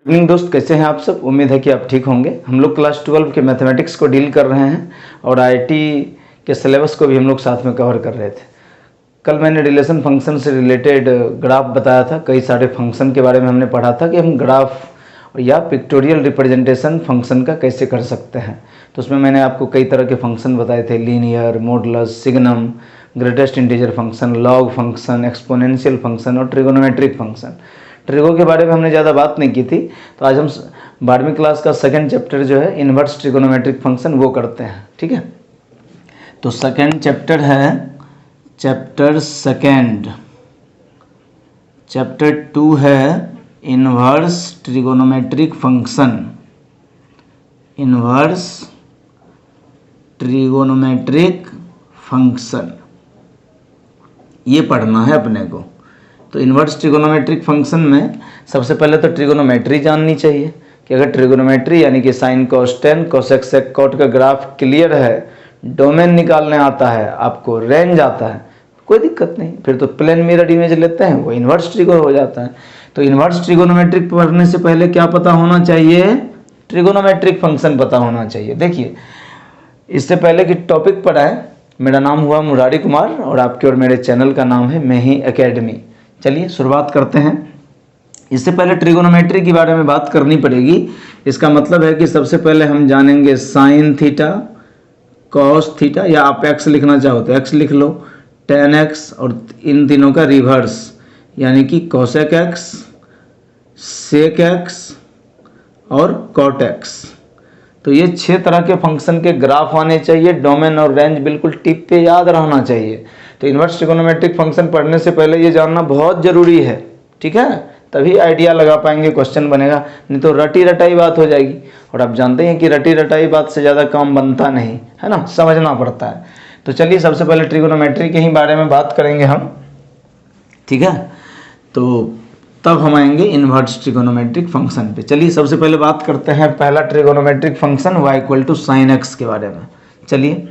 Evening दोस्त, कैसे हैं आप सब। उम्मीद है कि आप ठीक होंगे। हम लोग क्लास 12 के मैथमेटिक्स को डील कर रहे हैं और आईआईटी के सिलेबस को भी हम लोग साथ में कवर कर रहे थे। कल मैंने रिलेशन फंक्शन से रिलेटेड ग्राफ बताया था। कई सारे फंक्शन के बारे में हमने पढ़ा था कि हम ग्राफ या पिक्टोरियल रिप्रेजेंटेशन फंक्शन का कैसे कर सकते हैं। तो उसमें मैंने आपको कई तरह के फंक्शन बताए थे, linear, modulus, signum, greatest integer function, log function, exponential function और ट्रिगोनोमेट्रिक फंक्शन। ट्रिगो के बारे में हमने ज़्यादा बात नहीं की थी, तो आज हम 12वीं क्लास का सेकंड चैप्टर जो है इन्वर्स ट्रिगोनोमेट्रिक फंक्शन वो करते हैं। ठीक है, तो सेकंड चैप्टर है चैप्टर सेकंड, चैप्टर 2 है inverse trigonometric function. Inverse trigonometric function ये पढ़ना है अपने को। तो इन्वर्स ट्रिगोनोमेट्रिक फंक्शन में सबसे पहले तो ट्रिगोनोमेट्री जाननी चाहिए कि अगर ट्रिगोनोमेट्री यानी कि sine cos tan cosec sec cot का ग्राफ क्लियर है, डोमेन निकालने आता है, आपको रेंज आता है, कोई दिक्कत नहीं, फिर तो प्लेन मिरर इमेज लेते हैं, वो इन्वर्स ट्रिगो हो जाता है। तो इन्वर्स ट्रिगोनोमेट्रिक पढ़ने से पहले क्या पता होना चाहिए? ट्रिगोनोमेट्रिक फंक्शन पता होना चाहिए। देखिए, इससे पहले कि टॉपिक पढ़ा है, मेरा नाम हुआ मुरारी कुमार और आपके और मेरे चैनल का नाम है मैं ही एकेडमी। चलिए शुरुआत करते हैं। इससे पहले ट्रिगोनोमेट्री के बारे में बात करनी पड़ेगी। इसका मतलब है कि सबसे पहले हम जानेंगे साइन थीटा, कॉस थीटा, या आप एक्स लिखना चाहो तो एक्स लिख लो, टेन एक्स, और इन तीनों का रिवर्स यानी कि कोसेक एक्स, सेक एक्स और कॉट एक्स। तो ये 6 तरह के फंक्शन के ग्राफ आने चाहिए, डोमेन और रेंज बिल्कुल टिप पे याद रहना चाहिए। तो इन्वर्स ट्रिगोनोमेट्रिक फंक्शन पढ़ने से पहले ये जानना बहुत ज़रूरी है, ठीक है, तभी आइडिया लगा पाएंगे, क्वेश्चन बनेगा, नहीं तो रटी रटाई बात हो जाएगी। और आप जानते हैं कि रटी रटाई बात से ज़्यादा काम बनता नहीं है ना, समझना पड़ता है। तो चलिए सबसे पहले ट्रिगोनोमेट्री के ही बारे में बात करेंगे हम, ठीक है, तो तब हम आएंगे इन्वर्स ट्रिगोनोमेट्रिक फंक्शन पे। चलिए सबसे पहले बात करते हैं पहला trigonometric function y equal to sine x के बारे में। चलिए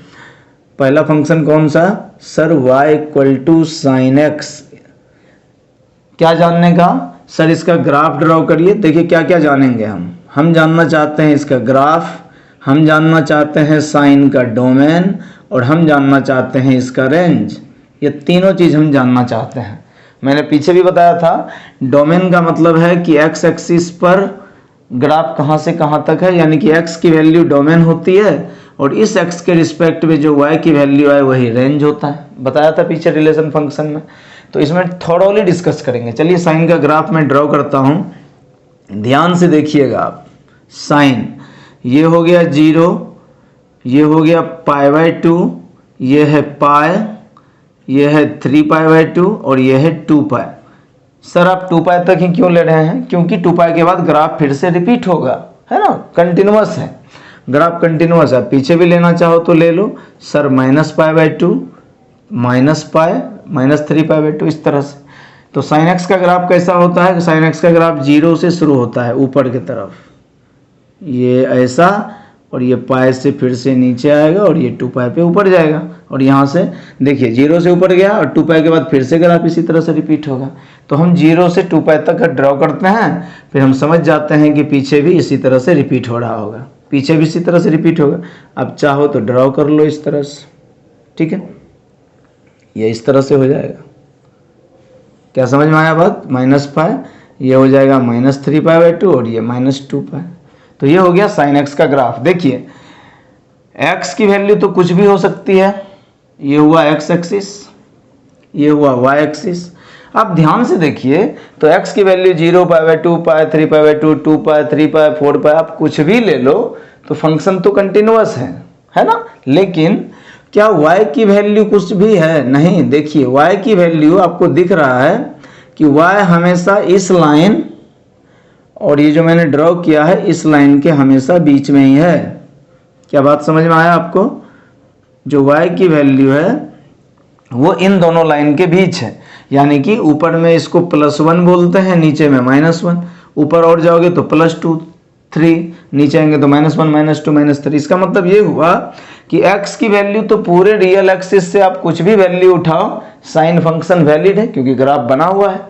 पहला फंक्शन कौन सा sir? y equal to sine x. क्या जानने का सर? इसका ग्राफ ड्रॉ करिए। देखिए क्या क्या जानेंगे हम जानना चाहते हैं इसका ग्राफ, हम जानना चाहते हैं साइन का डोमेन, और हम जानना चाहते हैं इसका रेंज। ये तीनों चीज़ हम जानना चाहते हैं। मैंने पीछे भी बताया था, डोमेन का मतलब है कि एक्स एक्सिस पर ग्राफ कहाँ से कहाँ तक है, यानी कि एक्स की वैल्यू डोमेन होती है और इस एक्स के रिस्पेक्ट में जो वाई की वैल्यू है वही रेंज होता है। बताया था पीछे रिलेशन फंक्शन में, तो इसमें थोड़ोली डिस्कस करेंगे। चलिए साइन का ग्राफ मैं ड्रॉ करता हूँ, ध्यान से देखिएगा आप। साइन ये हो गया 0, ये हो गया π/2, ये है पाई, ये है 3π/2 और ये है 2π। सर आप 2π तक ही क्यों ले रहे हैं? क्योंकि 2π के बाद ग्राफ फिर से रिपीट होगा, है ना, कंटिन्यूअस है ग्राफ, कंटिन्यूअस है। पीछे भी लेना चाहो तो ले लो सर, -π/2, -π, -3π/2, इस तरह से। तो साइन एक्स का ग्राफ कैसा होता है? साइन एक्स का ग्राफ 0 से शुरू होता है ऊपर की तरफ, ये ऐसा, और ये पाई से फिर से नीचे आएगा और ये 2π पे ऊपर जाएगा। और यहाँ से देखिए 0 से ऊपर गया और 2π के बाद फिर से ग्राफ इसी तरह से रिपीट होगा। तो हम 0 से 2π तक ड्रॉ करते हैं, फिर हम समझ जाते हैं कि पीछे भी इसी तरह से रिपीट हो रहा होगा, पीछे भी इसी तरह से रिपीट होगा। अब चाहो तो ड्रॉ कर लो इस तरह से, ठीक है, ये इस तरह से हो जाएगा। क्या समझ में आया बात? -π, ये हो जाएगा -3π/2 और ये -2π। तो ये हो गया साइन एक्स का ग्राफ। देखिए एक्स की वैल्यू तो कुछ भी हो सकती है, ये हुआ एक्स एक्सिस, ये हुआ वाई एक्सिस। आप ध्यान से देखिए तो एक्स की वैल्यू 0π/2, π, 3π/2, 2π, 3π, 4π, आप कुछ भी ले लो तो फंक्शन तो कंटिन्यूअस है ना। लेकिन क्या y की वैल्यू कुछ भी है? नहीं। देखिए y की वैल्यू आपको दिख रहा है कि y हमेशा इस लाइन और ये जो मैंने ड्रॉ किया है इस लाइन के हमेशा बीच में ही है। क्या बात समझ में आया आपको? जो y की वैल्यू है वो इन दोनों लाइन के बीच है, यानी कि ऊपर में इसको +1 बोलते हैं, नीचे में -1, ऊपर और जाओगे तो +2, 3, नीचे आएंगे तो -1, -2, -3। इसका मतलब ये हुआ कि x की वैल्यू तो पूरे रियल एक्सिस से आप कुछ भी वैल्यू उठाओ, साइन फंक्शन वैलिड है क्योंकि ग्राफ बना हुआ है।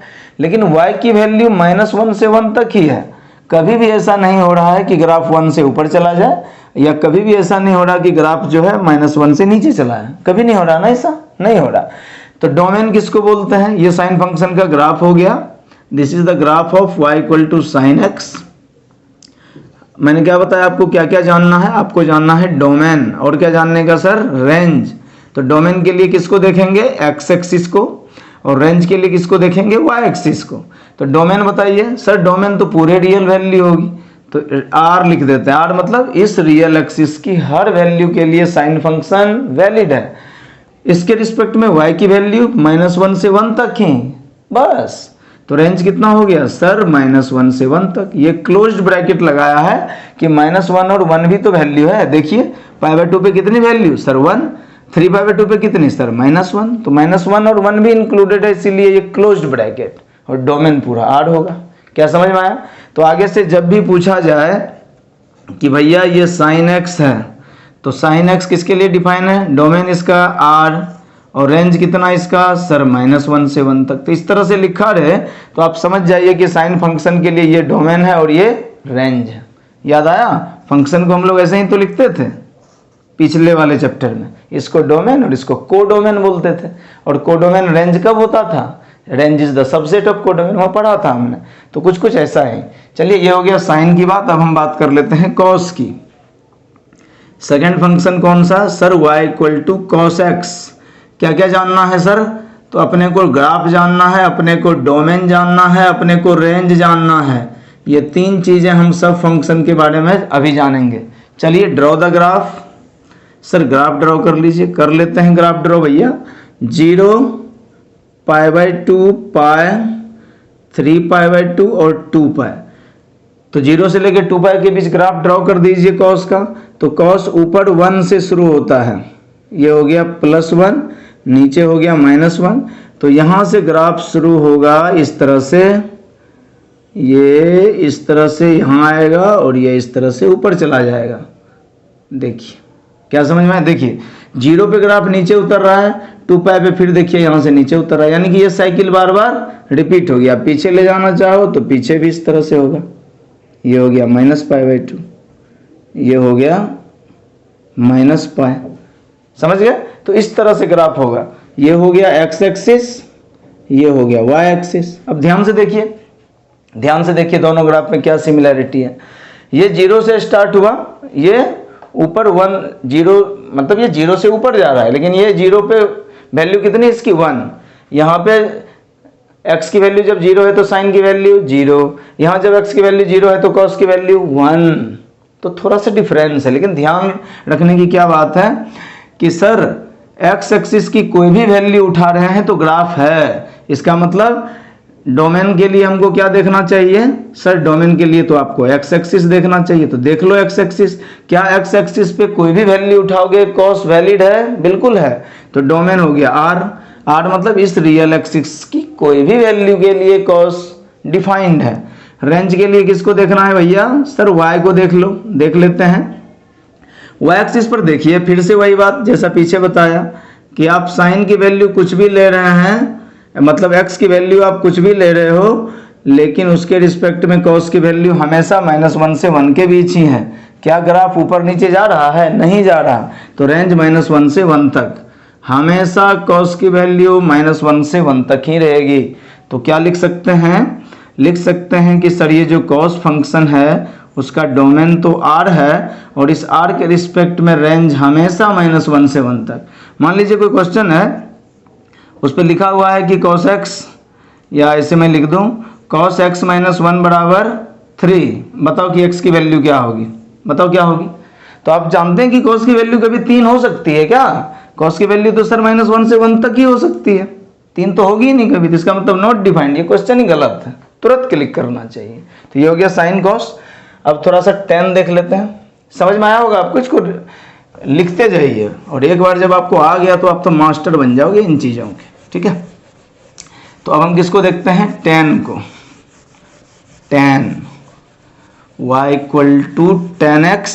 लेकिन y की वैल्यू -1 से 1 तक ही है, कभी भी ऐसा नहीं हो रहा है कि ग्राफ 1 से ऊपर चला जाए, या कभी भी ऐसा नहीं हो रहा कि ग्राफ जो है -1 से नीचे चला है, कभी नहीं हो रहा ना, ऐसा नहीं हो रहा। तो डोमेन किसको बोलते हैं? ये साइन फंक्शन का ग्राफ हो गया। This is the graph of y = sin x। मैंने क्या बताया आपको, क्या क्या जानना है? आपको जानना है डोमेन, और क्या जानने का सर? रेंज। तो डोमेन के लिए किसको देखेंगे? x एक्सिस को, और रेंज के लिए किसको देखेंगे? y एक्सिस को। तो डोमेन बताइए सर। डोमेन तो पूरे रियल वैल्यू होगी, तो r लिख देते हैं। r मतलब इस रियल एक्सिस की हर वैल्यू के लिए साइन फंक्शन वैलिड है। इसके रिस्पेक्ट में y की वैल्यू -1 से 1 तक ही, बस। तो रेंज कितना हो गया सर? -1 से 1 तक। ये क्लोज्ड ब्रैकेट लगाया है कि -1 और 1 भी तो वैल्यू है। देखिए π/2 पे कितनी वैल्यू सर? 1। 3π/2 पे कितनी सर? -1। तो -1 और 1 भी इंक्लूडेड है, इसीलिए ये क्लोज्ड ब्रैकेट, और डोमेन पूरा R होगा। क्या समझ में आया? तो आगे से जब भी पूछा जाए कि भैया ये sin x है, तो sin x किसके लिए डिफाइन है? डोमेन इसका R, और रेंज कितना इसका सर? -1 से 1 तक। तो इस तरह से लिखा रहे तो आप समझ जाइए कि साइन फंक्शन के लिए ये डोमेन है और ये रेंज है। याद आया? फंक्शन को हम लोग ऐसे ही तो लिखते थे पिछले वाले चैप्टर में, इसको डोमेन और इसको कोडोमेन बोलते थे। और कोडोमेन रेंज कब होता था? Range is the subset of codomain, वहाँ पढ़ा था हमने। तो कुछ कुछ ऐसा है। चलिए ये हो गया साइन की बात। अब हम बात कर लेते हैं कॉस की। सेकेंड फंक्शन कौन सा सर? y = cos x। क्या क्या जानना है सर? तो अपने को ग्राफ जानना है, अपने को डोमेन जानना है, अपने को रेंज जानना है। ये 3 चीजें हम सब फंक्शन के बारे में अभी जानेंगे। चलिए draw the graph. Sir graph draw कर लीजिए। कर लेते हैं ग्राफ ड्रॉ भैया। 0, π/2, π, 3π/2 और 2π। तो 0 से लेकर 2π के बीच ग्राफ ड्रॉ कर दीजिए कॉस का। तो कॉस ऊपर 1 से शुरू होता है, ये हो गया +1, नीचे हो गया -1। तो यहाँ से ग्राफ शुरू होगा इस तरह से, ये इस तरह से यहाँ आएगा, और ये इस तरह से ऊपर चला जाएगा। देखिए क्या समझ में आया? देखिए 0 पे ग्राफ नीचे उतर रहा है, 2π पे फिर देखिए यहाँ से नीचे उतर रहा है, यानी कि ये साइकिल बार बार रिपीट हो गया। पीछे ले जाना चाहो तो पीछे भी इस तरह से होगा। ये हो गया -π/2, ये हो गया -π। समझ गए? तो इस तरह से ग्राफ होगा। ये हो गया x एक्सिस, ये हो गया y एक्सिस। अब ध्यान से देखिए, ध्यान से देखिए दोनों ग्राफ में क्या सिमिलैरिटी है। ये 0 से स्टार्ट हुआ, ये ऊपर 0 मतलब ये 0 से ऊपर जा रहा है, लेकिन ये 0 पे वैल्यू कितनी इसकी? 1। यहाँ पे x की वैल्यू जब 0 है तो साइन की वैल्यू 0, यहाँ जब x की वैल्यू 0 है तो cos की वैल्यू 1। तो थोड़ा सा डिफरेंस है, लेकिन ध्यान रखने की क्या बात है कि सर x एक्सिस की कोई भी वैल्यू उठा रहे हैं तो ग्राफ है। इसका मतलब डोमेन के लिए हमको क्या देखना चाहिए सर? डोमेन के लिए तो आपको x एक्सिस देखना चाहिए। तो देख लो x एक्सिस, क्या x एक्सिस पे कोई भी वैल्यू उठाओगे cos वैलिड है? बिल्कुल है। तो डोमेन हो गया r। r मतलब इस रियल एक्सिस की कोई भी वैल्यू के लिए cos डिफाइंड है। रेंज के लिए किसको देखना है भैया? सर y को देख लो, देख लेते हैं। y एक्सिस पर देखिए, फिर से वही बात जैसा पीछे बताया कि आप साइन की वैल्यू कुछ भी ले रहे हैं, मतलब x की वैल्यू आप कुछ भी ले रहे हो, लेकिन उसके रिस्पेक्ट में cos की वैल्यू हमेशा -1 से 1 के बीच ही है। क्या ग्राफ ऊपर नीचे जा रहा है? नहीं जा रहा। तो रेंज -1 से 1 तक, हमेशा cos की वैल्यू -1 से 1 तक ही रहेगी। तो क्या लिख सकते हैं? लिख सकते हैं कि सर ये जो cos फंक्शन है उसका डोमेन तो R है, और इस R के रिस्पेक्ट में रेंज हमेशा -1 से 1 तक। मान लीजिए कोई क्वेश्चन है, उस पर लिखा हुआ है कि cos x, या ऐसे मैं लिख दूं cos x - 1 = 3। बताओ कि x की वैल्यू क्या होगी? बताओ क्या होगी? तो आप जानते हैं कि cos की वैल्यू कभी 3 हो सकती है क्या? cos की वैल्यू तो सर -1 से 1 तक ही हो सकती है, 3 तो होगी ही नहीं कभी। तो इसका मतलब नॉट डिफाइंड, ये क्वेश्चन ही गलत है, तुरंत क्लिक करना चाहिए। तो ये हो गया साइन cos। अब थोड़ा सा tan देख लेते हैं। समझ में आया होगा आपको? इसको लिखते जाइए, और एक बार जब आपको आ गया तो आप तो मास्टर बन जाओगे इन चीज़ों के। ठीक है, तो अब हम किसको देखते हैं? tan को। tan y = tan x।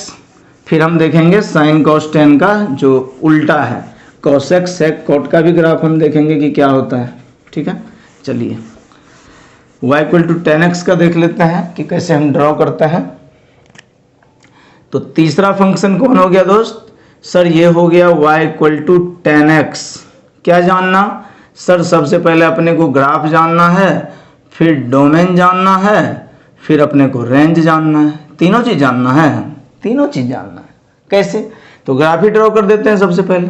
फिर हम देखेंगे sin cos tan का जो उल्टा है cos x sec cot का भी ग्राफ हम देखेंगे कि क्या होता है। ठीक है, चलिए y इक्वल टू 10x का देख लेते हैं कि कैसे हम ड्रॉ करते हैं। तो तीसरा फंक्शन कौन हो गया दोस्त? सर ये हो गया y इक्वल टू 10x। क्या जानना सर? सबसे पहले अपने को ग्राफ जानना है, फिर डोमेन जानना है, फिर अपने को रेंज जानना है। तीनों चीज़ जानना है, तीनों चीज़ जानना है। कैसे? तो ग्राफ ही ड्रॉ कर देते हैं सबसे पहले।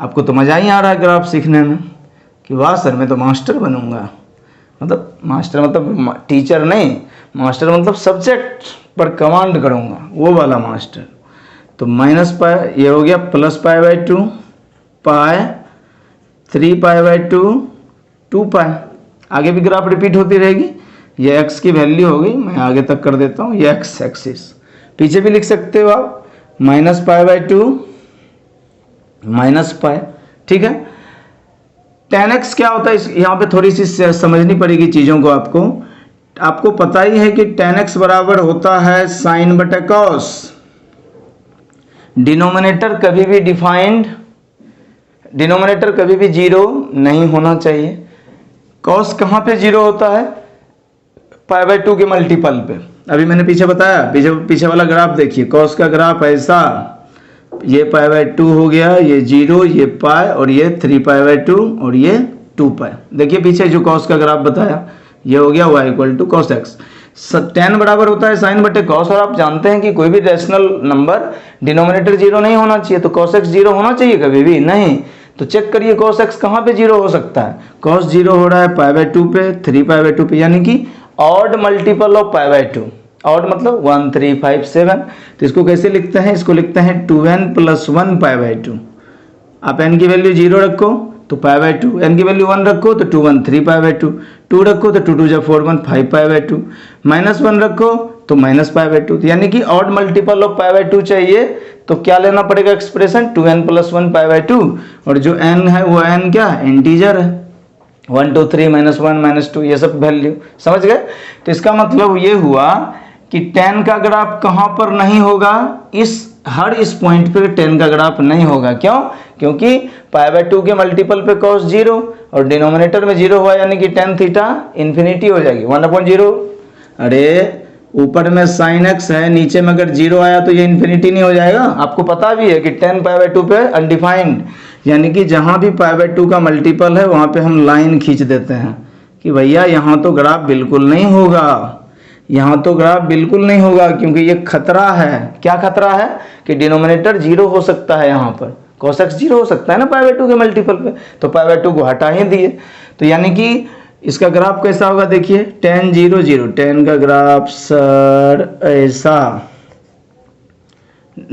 आपको तो मज़ा ही आ रहा है ग्राफ सीखने में कि वाह सर मैं तो मास्टर बनूंगा। मतलब मास्टर मतलब टीचर नहीं, मास्टर मतलब सब्जेक्ट पर कमांड करूंगा, वो वाला मास्टर। तो माइनस पाई ये हो गया plus pi by 2 pi 3 pi by 2 2 पाई। आगे भी ग्राफ रिपीट होती रहेगी। ये x की वैल्यू हो गई, मैं आगे तक कर देता हूँ। ये x एक्सिस, पीछे भी लिख सकते हो आप minus pi by 2 minus pi. ठीक है। 10x क्या होता है यहाँ पे थोड़ी सी समझनी पड़ेगी चीज़ों को आपको। आपको पता ही है कि 10x बराबर होता है साइन बटे कॉस। डिनोमिनेटर कभी भी डिफाइंड, डिनोमिनेटर कभी भी जीरो नहीं होना चाहिए। कॉस कहाँ पे जीरो होता है? पाई बाई 2 के मल्टीपल पे। अभी मैंने पीछे बताया, पीछे वाला ग्राफ देखिए, कॉस का ग्राफ ऐसा, ये पाई बाई 2 हो गया, ये जीरो, ये पाई, और ये 3 पाई बाई 2 और ये 2 पाई। देखिए पीछे जो कॉस का ग्राफ बताया, ये हो गया y equal to cos x. 10 बराबर होता है साइन बटे कॉस। और आप जानते हैं कि कोई भी रैशनल नंबर डिनोमिनेटर जीरो नहीं होना चाहिए। तो कॉस एक्स जीरो होना चाहिए कभी भी नहीं। तो चेक करिए कॉस एक्स कहाँ पे जीरो हो सकता है? कॉस जीरो हो रहा है पाई बाई 2 पे, 3 पाई बाई 2 पे, यानी कि odd multiple of pi by 2। Odd मतलब 1 3 5 7। तो इसको कैसे लिखते हैं? इसको लिखते हैं 2n प्लस 1 पाई बाई 2। आप n की वैल्यू जीरो रखो तो पाई बाई 2, n की वैल्यू 1 रखो तो 2 1 3 पाई बाई 2, 2 रखो तो 2 2 जा 4 1 5 पाई बाई 2, माइनस 1 रखो तो माइनस पाई बाई 2। यानी कि odd multiple of pi by 2 चाहिए तो क्या लेना पड़ेगा expression? 2n plus 1 pi by 2। और जो n है वो n क्या इंटीजर है, 1 2 3 -1 -2 ये सब वैल्यू समझ गए। तो इसका मतलब ये हुआ कि 10 का ग्राफ कहाँ पर नहीं होगा? हर इस पॉइंट पे 10 का ग्राफ नहीं होगा। क्यों? क्योंकि पाई बाई 2 के मल्टीपल पे कॉस जीरो और डिनोमिनेटर में जीरो हुआ, यानी कि tan थीटा इन्फिनिटी हो जाएगी 1/0। अरे ऊपर में साइन एक्स है, नीचे में अगर जीरो आया तो ये इन्फिनिटी नहीं हो जाएगा? आपको पता भी है कि 10 पाई बाई 2 पे अनडिफाइंड, यानी कि जहां भी पाई बाई 2 का मल्टीपल है वहां पे हम लाइन खींच देते हैं कि भैया यहाँ तो ग्राफ बिल्कुल नहीं होगा, यहाँ तो ग्राफ बिल्कुल नहीं होगा, क्योंकि ये खतरा है। क्या खतरा है? कि डिनोमिनेटर जीरो हो सकता है। यहाँ पर cos x जीरो हो सकता है ना पाई बाई 2 के मल्टीपल पे, तो पाई बाई 2 को हटा ही दिए। तो यानी कि इसका ग्राफ कैसा होगा? देखिए tan 0 0, tan का ग्राफ सर ऐसा,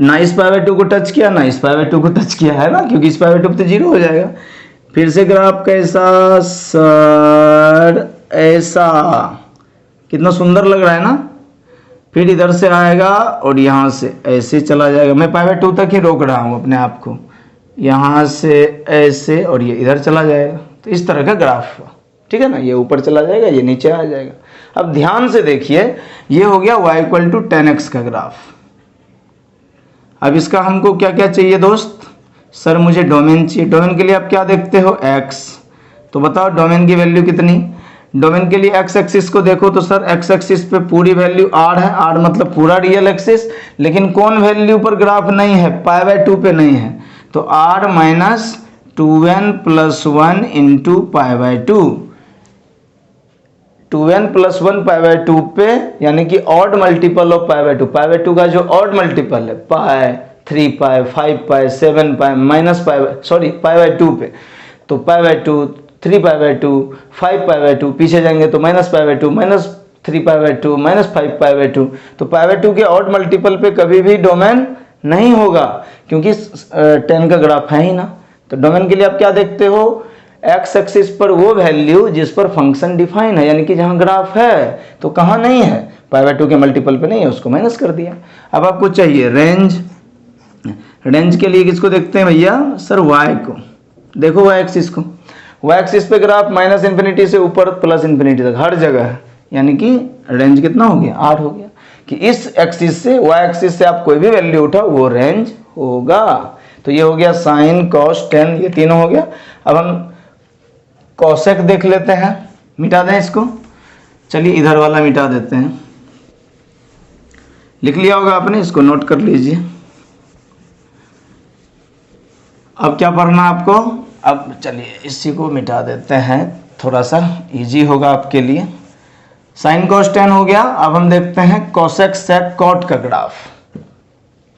ना इस पाई बाई 2 को टच किया ना इस पाई बाई 2 को टच किया है ना, क्योंकि इस पाई बाई 2 पे तो जीरो हो जाएगा। फिर से ग्राफ कैसा सर ऐसा, कितना सुंदर लग रहा है ना। फिर इधर से आएगा और यहाँ से ऐसे चला जाएगा। मैं पाई बाई 2 तक ही रोक रहा हूँ अपने आप को, यहाँ से ऐसे और ये इधर चला जाएगा। तो इस तरह का ग्राफ, ठीक है ना, ये ऊपर चला जाएगा, ये नीचे आ जाएगा। अब ध्यान से देखिए, ये हो गया y इक्वल टू 10x का ग्राफ। अब इसका हमको क्या क्या चाहिए दोस्त? सर मुझे डोमेन चाहिए। डोमेन के लिए आप क्या देखते हो? x। तो बताओ डोमेन की वैल्यू कितनी? डोमेन के लिए x एक्सिस को देखो तो सर x एक्सिस पे पूरी वैल्यू r है, r मतलब पूरा रियल एक्सिस। लेकिन कौन वैल्यू पर ग्राफ नहीं है? पाई बाई 2 पे नहीं है। तो r minus 2n plus 1 into pi by 2, 2n plus 1 pi by 2 पे, यानी कि odd multiple of pi by 2। Pi by 2 का जो ऑड मल्टीपल है पाई, 3 पाई, 5 पाई, 7 पाई, माइनस पाई बाई 2 पे, तो pi by 2, 3 pi by 2, 5 pi by 2, पीछे जाएंगे तो minus pi by 2, minus 3 pi by 2, minus 5 pi by 2। तो पाई बाई 2 के ऑड मल्टीपल पे कभी भी डोमेन नहीं होगा, क्योंकि 10 का ग्राफ है ही ना। तो डोमेन के लिए आप क्या देखते हो? एक्स एक्सिस पर वो वैल्यू जिस पर फंक्शन डिफाइन है, यानी कि जहां ग्राफ है। तो कहाँ नहीं है? पाई बाई 2 के मल्टीपल पे नहीं है, उसको माइनस कर दिया। अब आपको चाहिए रेंज। रेंज के लिए किसको देखते हैं भैया? सर y को। देखो y एक्सिस को, y एक्सिस पे ग्राफ माइनस इन्फिनिटी से ऊपर प्लस इन्फिनिटी तक हर जगह है, यानी कि रेंज कितना हो गया? 8 हो गया। कि इस एक्सिस से, y एक्सिस से आप कोई भी वैल्यू उठाओ वो रेंज होगा। तो ये हो गया साइन कॉस टेन, ये तीनों हो गया। अब हम कॉसेक देख लेते हैं, मिटा दें इसको। चलिए इधर वाला मिटा देते हैं। लिख लिया होगा आपने, इसको नोट कर लीजिए। अब क्या पढ़ना आपको, अब चलिए इसी को मिटा देते हैं, थोड़ा सा इजी होगा आपके लिए। साइन कॉस टेन हो गया। अब हम देखते हैं कोसेक सेक कॉट का ग्राफ।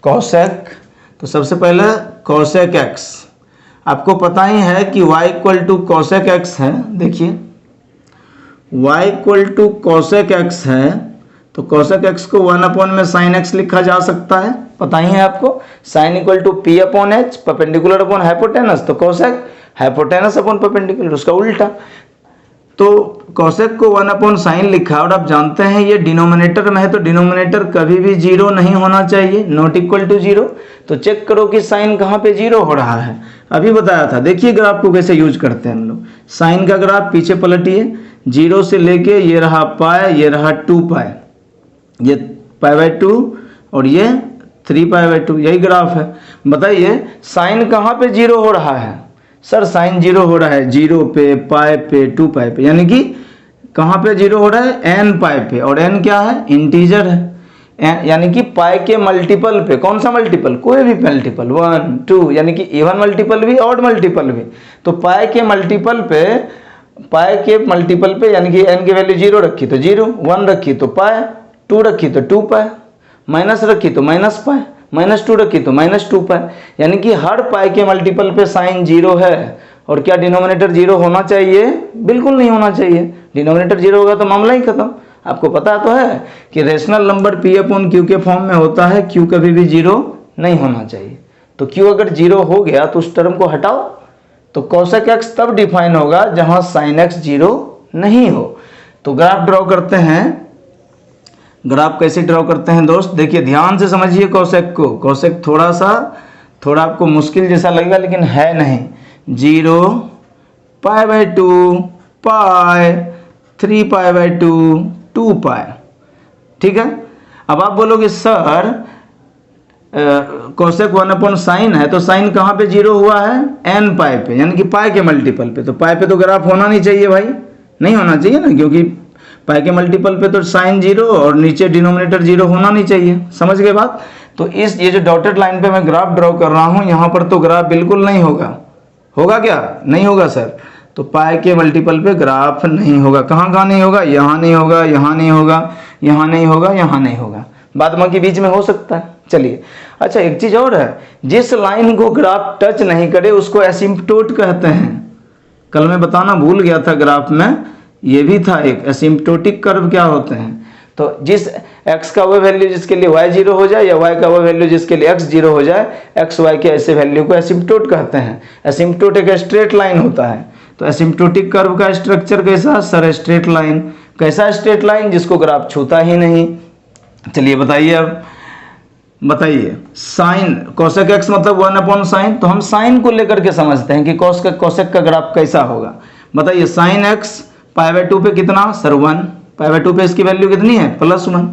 कोसेक, तो सबसे पहले कोसेक एक्स, आपको पता ही है कि y equal to cosec x है। देखिए y equal to cosec x है, तो कोसेक एक्स को 1 अपॉन में साइन एक्स लिखा जा सकता है, पता ही है आपको। Sine equal to P upon H, perpendicular upon hypotenuse, तो कोसेक हाइपोटेनस अपॉन परपेंडिकुलर, उसका उल्टा। तो कोसेक को 1 अपॉन साइन लिखा, और आप जानते हैं ये डिनोमिनेटर में है, तो डिनोमिनेटर कभी भी जीरो नहीं होना चाहिए, नॉट इक्वल टू जीरो। तो चेक करो कि साइन कहाँ पे जीरो हो रहा है, अभी बताया था। देखिए ग्राफ को कैसे यूज करते हैं हम लोग। साइन का ग्राफ पीछे पलटिए, जीरो से लेके ये रहा पाई, ये रहा 2 पाई, ये π/2 और ये 3π/2, यही ग्राफ है। बताइए साइन कहाँ पे जीरो हो रहा है? सर साइन जीरो हो रहा है 0 पे, पाई पे, 2 पाई पे, यानी कि कहाँ पे जीरो हो रहा है? n पाई पे, और n क्या है? इंटीजर है, यानी कि पाई के मल्टीपल पे। कौन सा मल्टीपल? कोई भी मल्टीपल, 1 2, यानी कि इवन मल्टीपल भी ऑड मल्टीपल भी। तो पाई के मल्टीपल पे, पाई के मल्टीपल पे, यानी कि n की वैल्यू 0 रखी तो 0, 1 रखी तो पाई, 2 रखी तो 2 पाई, माइनस रखी तो माइनस पाई, -2 रखी तो -2 पाई, यानी कि हर पाई के मल्टीपल पे साइन 0 है। और क्या डिनोमिनेटर 0 होना चाहिए? बिल्कुल नहीं होना चाहिए। डिनोमिनेटर 0 होगा तो मामला ही खत्म। आपको पता तो है कि rational number P upon Q के फॉर्म में होता है, क्यू कभी भी 0 नहीं होना चाहिए। तो क्यू अगर 0 हो गया तो उस टर्म को हटाओ, तो कोसेक एक्स तब डिफाइन होगा जहां साइन एक्स 0 नहीं हो। तो ग्राफ ड्रॉ करते हैं। ग्राफ कैसे ड्रॉ करते हैं दोस्त? देखिए ध्यान से समझिए कोसेक को। कोसेक थोड़ा आपको मुश्किल जैसा लगेगा, लेकिन है नहीं। 0 π/2 पाई, 3π/2 2 पाई, ठीक है। अब आप बोलोगे सर कोसेक 1 अपॉन साइन है, तो साइन कहाँ पे 0 हुआ है? n पाई पे, यानी कि पाई के मल्टीपल पे। तो पाई पे तो ग्राफ होना नहीं चाहिए भाई, नहीं होना चाहिए ना, क्योंकि पाई के मल्टीपल पे तो साइन 0 और नीचे डिनोमिनेटर 0 होना नहीं चाहिए। समझ गए बात? तो ये जो डॉटेड लाइन पे मैं ग्राफ ड्रॉ कर रहा हूँ, यहाँ पर तो ग्राफ बिल्कुल नहीं होगा। होगा क्या? नहीं होगा सर। तो पाई के मल्टीपल पे ग्राफ नहीं होगा। कहाँ नहीं होगा? यहाँ नहीं होगा, यहाँ नहीं होगा, यहाँ नहीं होगा, यहाँ नहीं होगा, बाद बाकी बीच में हो सकता है। चलिए, अच्छा एक चीज और है, जिस लाइन को ग्राफ टच नहीं करे उसको एसिम्पटोट कहते हैं। कल मैं बताना भूल गया था, ग्राफ में ये भी था एक, एसिम्पटोटिक कर्व क्या होते हैं। तो जिस x का वो वैल्यू जिसके लिए y 0 हो जाए, या y का वो वैल्यू जिसके लिए x 0 हो जाए, x y के ऐसे वैल्यू को एसिम्पटोट कहते हैं। एसिम्पटोट एक स्ट्रेट लाइन होता है। तो एसिम्पटोटिक कर्व का स्ट्रक्चर कैसा? Sir straight line. कैसा स्ट्रेट लाइन? जिसको ग्राफ छूता ही नहीं। चलिए बताइए, अब बताइए साइन कोसेक एक्स मतलब 1 अपॉन साइन। तो हम साइन को लेकर के समझते हैं कि कोसेक का ग्राफ कैसा होगा। बताइए साइन एक्स π/2 पे कितना? सर 1। π/2 पे इसकी वैल्यू कितनी है? +1।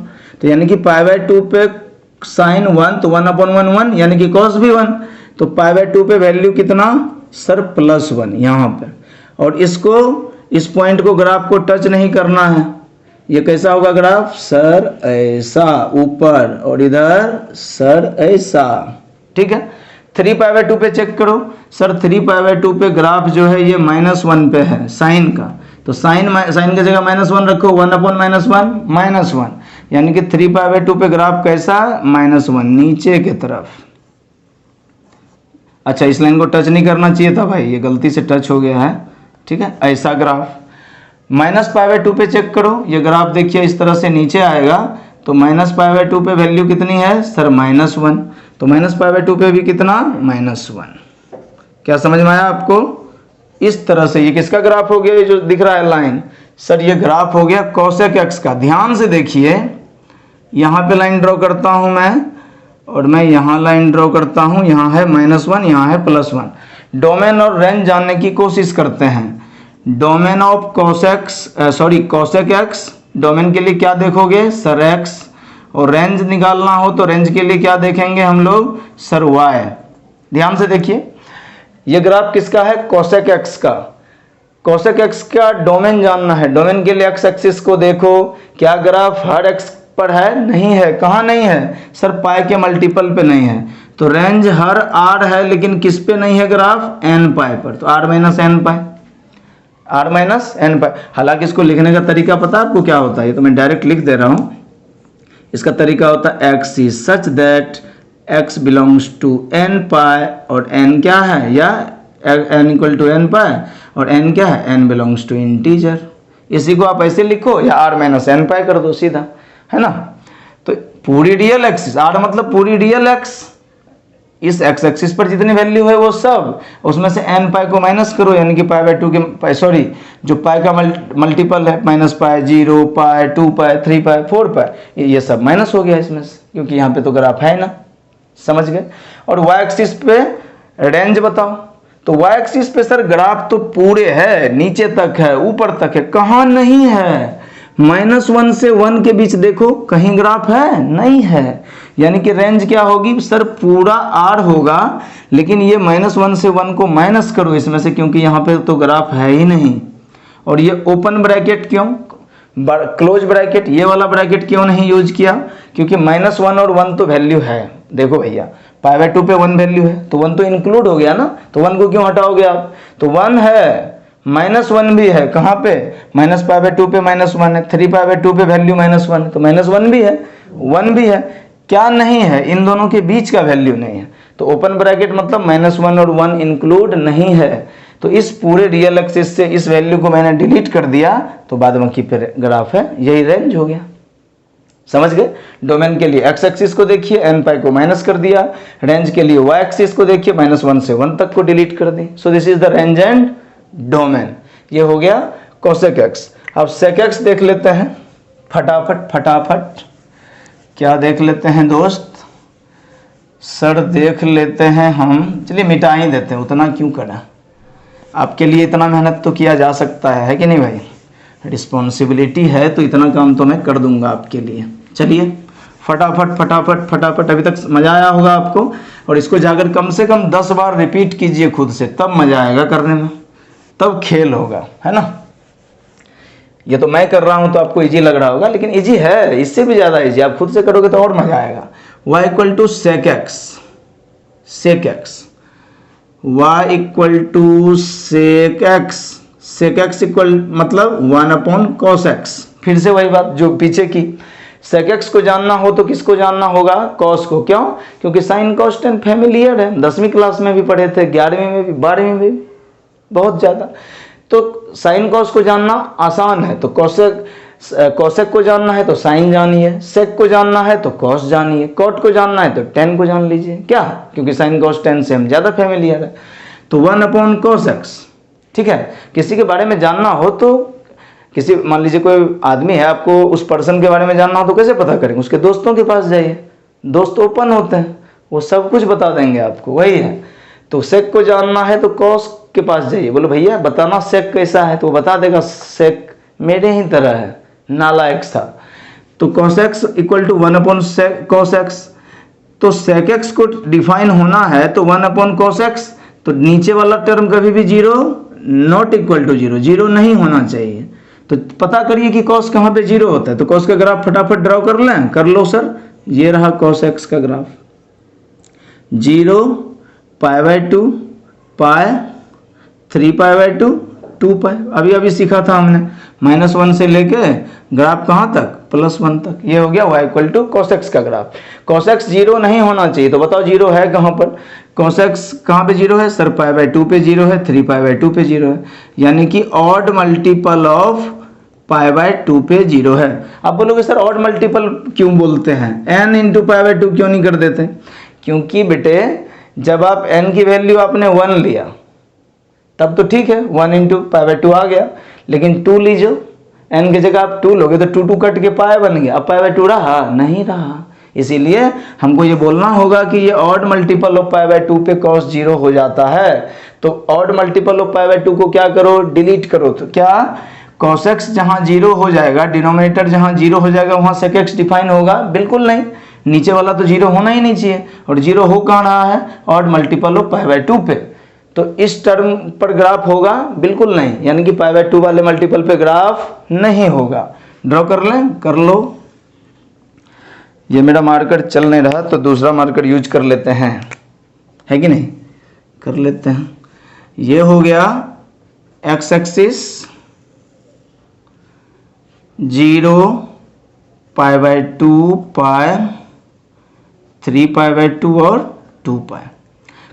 तो यानी कि π/2 पे साइन 1, तो 1 अपॉन 1 1, यानी कि कॉस भी 1। तो π/2 पे वैल्यू कितना? सर +1 यहाँ पे। और इसको, इस पॉइंट को, ग्राफ को टच नहीं करना है। ये कैसा होगा ग्राफ? सर ऐसा ऊपर, और इधर सर ऐसा, ठीक है। 3π/2 पे चेक करो। सर 3π/2 पे ग्राफ जो है ये -1 पे है साइन का। तो साइन की जगह -1 रखो, 1 अपॉन -1 -1, यानी कि 3π/2 पे ग्राफ कैसा? -1 नीचे की तरफ। अच्छा इस लाइन को टच नहीं करना चाहिए था भाई, ये गलती से टच हो गया है, ठीक है। ऐसा ग्राफ -π/2 पे चेक करो। ये ग्राफ देखिए इस तरह से नीचे आएगा। तो -π/2 पे वैल्यू कितनी है? सर -1। तो -π/2 पे भी कितना? -1। क्या समझ में आया आपको? इस तरह से ये किसका ग्राफ हो गया? ये जो दिख रहा है लाइन, सर ये ग्राफ हो गया कोसेक एक्स का। ध्यान से देखिए, यहाँ पे लाइन ड्रॉ करता हूँ मैं, और मैं यहाँ लाइन ड्रॉ करता हूँ। यहाँ है -1, यहाँ है +1। डोमेन और रेंज जानने की कोशिश करते हैं। Domain of cosec x, domain के लिए क्या देखोगे? Sir x. और रेंज निकालना हो तो रेंज के लिए क्या देखेंगे हम लोग? Sir y. ध्यान से देखिए, ये ग्राफ किसका है? कोसेक एक्स का। कोसेक एक्स का डोमेन जानना है। डोमेन के लिए एक्स एक्सिस को देखो, क्या ग्राफ हर एक्स पर है? नहीं है। कहाँ नहीं है सर? पाई के मल्टीपल पे नहीं है। तो रेंज हर आर है, लेकिन किस पे नहीं है ग्राफ? एन पाई पर। तो r minus n pi, r minus n pi. हालांकि इसको लिखने का तरीका पता है आपको क्या होता है? ये तो मैं डायरेक्ट लिख दे रहा हूँ। इसका तरीका होता है x is such that x belongs to n pi, और एन क्या है? या n equal to n pi, और एन क्या है? N belongs to integer. इसी को आप ऐसे लिखो या आर माइनस एन पाई कर दो सीधा, है ना। तो पूरी रियल एक्सिस, आर मतलब पूरी रियल एक्स, इस एक्स एक्सिस पर जितनी वैल्यू है वो सब, उसमें से एन पाई को माइनस करो, यानी कि पाई बाय टू के सॉरी जो पाई का मल्टीपल है, माइनस पाई, 0 पाई, 2 पाई, 3 पाई, 4 पाई, ये सब माइनस हो गया इसमें से, क्योंकि यहाँ पे तो ग्राफ है ना। समझ गए। और वाई एक्सिस पे रेंज बताओ। तो वाई एक्सिस पे सर ग्राफ तो पूरे है, नीचे तक है, ऊपर तक है, कहाँ नहीं है? -1 से 1 के बीच देखो, कहीं ग्राफ है? नहीं है। यानी कि रेंज क्या होगी सर? पूरा आर होगा, लेकिन ये -1 से 1 को माइनस करो इसमें से, क्योंकि यहाँ पे तो ग्राफ है ही नहीं। और ये ओपन ब्रैकेट क्यों, क्लोज ब्रैकेट, ये वाला ब्रैकेट क्यों नहीं यूज किया? क्योंकि -1 और 1 तो वैल्यू है। देखो भैया, पाई बाय 2 पे 1 वैल्यू है, तो 1 तो इंक्लूड हो गया ना, तो 1 को क्यों हटाओगे आप? तो 1 है, -1 भी है, कहाँ पे? -पाई बाय 2 पे -1 है, 3 पाई बाय 2 पे वैल्यू -1 है, तो -1 भी है, 1 भी है। क्या नहीं है? इन दोनों के बीच का वैल्यू नहीं है। तो ओपन ब्रैकेट मतलब -1 और 1 इंक्लूड नहीं है। तो इस पूरे रियल एक्सिस से इस वैल्यू को मैंने डिलीट कर दिया, तो बाद बाकी फिर ग्राफ है, यही रेंज हो गया। समझ गए। डोमेन के लिए एक्स एक्सिस को देखिए, एन पाई को माइनस कर दिया। रेंज के लिए वाई एक्सिस को देखिए, -1 से 1 तक को डिलीट कर दी। So this is the range and domain. ये हो गया कोसेक एक्स। अब सेक एक्स देख लेते हैं फटाफट फटाफट। क्या देख लेते हैं दोस्त? सर देख लेते हैं हम, चलिए मिटा ही देते हैं, उतना क्यों करा? आपके लिए इतना मेहनत तो किया जा सकता है कि नहीं भाई? रिस्पॉन्सिबिलिटी है तो इतना काम तो मैं कर दूंगा आपके लिए। चलिए फटाफट फटाफट फटाफट। अभी तक मज़ा आया होगा आपको, और इसको जाकर कम से कम 10 बार रिपीट कीजिए खुद से, तब मज़ा आएगा करने में, तब खेल होगा, है ना। ये तो मैं कर रहा हूँ तो आपको इजी लग रहा होगा, लेकिन इजी है, इससे भी ज़्यादा इजी। आप खुद से करोगे तो और मज़ा आएगा। y equal to sec x, sec x, y equal to sec x, sec x equal मतलब 1/cos x। फिर से वही बात जो पीछे की, सेक एक्स को जानना हो तो किसको जानना होगा? कॉस को। क्यों? क्योंकि साइन कॉस टेन फैमिलियर है, 10वीं क्लास में भी पढ़े थे, 11वीं में भी, 12वीं में भी, बहुत ज़्यादा। तो साइन कॉस को जानना आसान है, तो कोसेक को जानना है तो साइन जानिए, सेक को जानना है तो कॉस जानिए, कॉट को जानना है तो टेन को जान लीजिए। क्या? क्योंकि साइन कॉस टेन से हम ज़्यादा फैमिलियर है। तो 1/cos x, ठीक है। किसी के बारे में जानना हो तो, किसी मान लीजिए कोई आदमी है, आपको उस पर्सन के बारे में जानना हो तो कैसे पता करेंगे? उसके दोस्तों के पास जाइए, दोस्त ओपन होते हैं, वो सब कुछ बता देंगे आपको, वही है। तो सेक को जानना है तो कॉस के पास जाइए, बोलो भैया बताना सेक कैसा है, तो वो बता देगा सेक मेरे ही तरह है, नालायक था। तो cos x equal to 1/cos x। तो sec x को डिफाइन होना है तो 1/cos x, तो नीचे वाला टर्म कभी भी 0 नॉट इक्वल टू 0, 0 नहीं होना चाहिए। तो पता करिए कि cos कहाँ पे 0 होता है। तो cos का ग्राफ फटाफट ड्रॉ कर लें, कर लो सर। ये रहा cos x का ग्राफ, 0 π/2 पाई, 3 π/2 2 पाई। अभी अभी सीखा था हमने, -1 से लेके ग्राफ कहाँ तक? +1 तक। ये हो गया y equal to cos x का ग्राफ। cos x 0 नहीं होना चाहिए, तो बताओ 0 है कहाँ पर? cos x कहाँ पे 0 है सर? π/2 पे 0 है, 3 π/2 पे 0 है, यानी कि ऑड मल्टीपल ऑफ π/2 पे 0 है। आप बोलोगे सर ऑड मल्टीपल क्यों बोलते हैं, n इंटू π/2 क्यों नहीं कर देते? क्योंकि बेटे जब आप n की वैल्यू आपने 1 लिया तब तो ठीक है, 1 इंटू π/2 आ गया, लेकिन 2 लीजिए, n की जगह आप 2 लोगे तो 2 कट के पाई बन गया। अब π/2 रहा नहीं रहा, इसीलिए हमको ये बोलना होगा कि ये ऑड मल्टीपल ऑफ π/2 पे cos 0 हो जाता है। तो ऑड मल्टीपल ऑफ π/2 को क्या करो? डिलीट करो। तो क्या cos x जहाँ 0 हो जाएगा, डिनोमिनेटर जहाँ 0 हो जाएगा वहाँ sec x डिफाइन होगा? बिल्कुल नहीं, नीचे वाला तो 0 होना ही नहीं चाहिए, और 0 हो कहाँ रहा है? ऑड मल्टीपल ऑफ π/2 पे। तो इस टर्म पर ग्राफ होगा? बिल्कुल नहीं, यानी कि π/2 वाले मल्टीपल पे ग्राफ नहीं होगा। ड्रॉ कर लें? कर लो। ये मेरा मार्कर चल नहीं रहा तो दूसरा मार्कर यूज कर लेते हैं, है कि नहीं? कर लेते हैं। ये हो गया x एक्सिस 0, π/2, पाई, 3π/2 और 2π।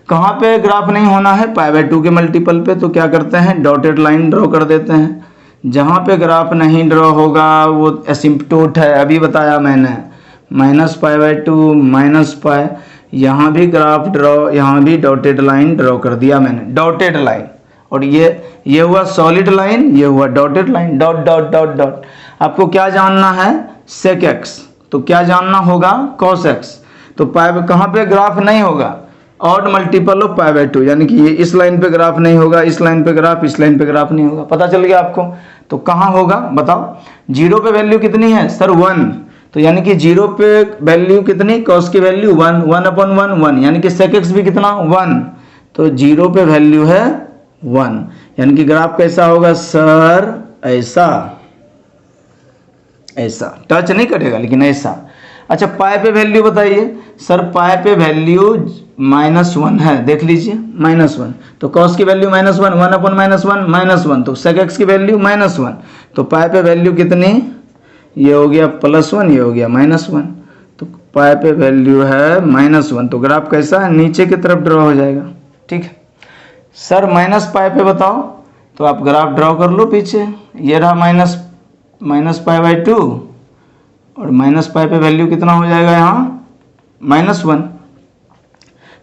कहाँ पे ग्राफ नहीं होना है? π/2 के मल्टीपल पे। तो क्या करते हैं? डॉटेड लाइन ड्रॉ कर देते हैं। जहाँ पे ग्राफ नहीं ड्रॉ होगा वो एसिम्पटोट है, अभी बताया मैंने, -π/2 -π। यहाँ भी ग्राफ ड्रॉ, यहाँ भी डॉटेड लाइन ड्रॉ कर दिया मैंने, डॉटेड लाइन। और ये हुआ सॉलिड लाइन, ये हुआ dotted line, dot dot dot dot. आपको क्या जानना है? sec x। तो क्या जानना होगा? cos x। तो पाई कहाँ पे ग्राफ नहीं होगा? ऑड मल्टीपल ऑफ π/2, यानी कि ये इस लाइन पे ग्राफ नहीं होगा, इस लाइन पे ग्राफ, इस लाइन पे ग्राफ नहीं होगा। पता चल गया आपको? तो कहाँ होगा बताओ? 0 पे वैल्यू कितनी है सर? 1। तो यानी कि 0 पे वैल्यू कितनी? cos की वैल्यू 1, 1/1 1, यानी कि sec x भी कितना? 1। तो 0 पे वैल्यू है 1, यानी कि ग्राफ कैसा होगा सर? ऐसा, ऐसा टच नहीं करेगा लेकिन ऐसा। अच्छा, पाई पे वैल्यू बताइए सर। पाई पे वैल्यू -1 है, देख लीजिए, -1। तो cos की वैल्यू -1, 1/-1 -1, तो sec x की वैल्यू -1। तो पाई पे वैल्यू कितनी? ये हो गया +1, ये हो गया -1। तो पाई पे वैल्यू है -1। तो ग्राफ कैसा है? नीचे की तरफ ड्रॉ हो जाएगा। ठीक है सर, -π पे बताओ। तो आप ग्राफ ड्रॉ कर लो पीछे। ये रहा -π/2 और -π पे वैल्यू कितना हो जाएगा? यहाँ -1।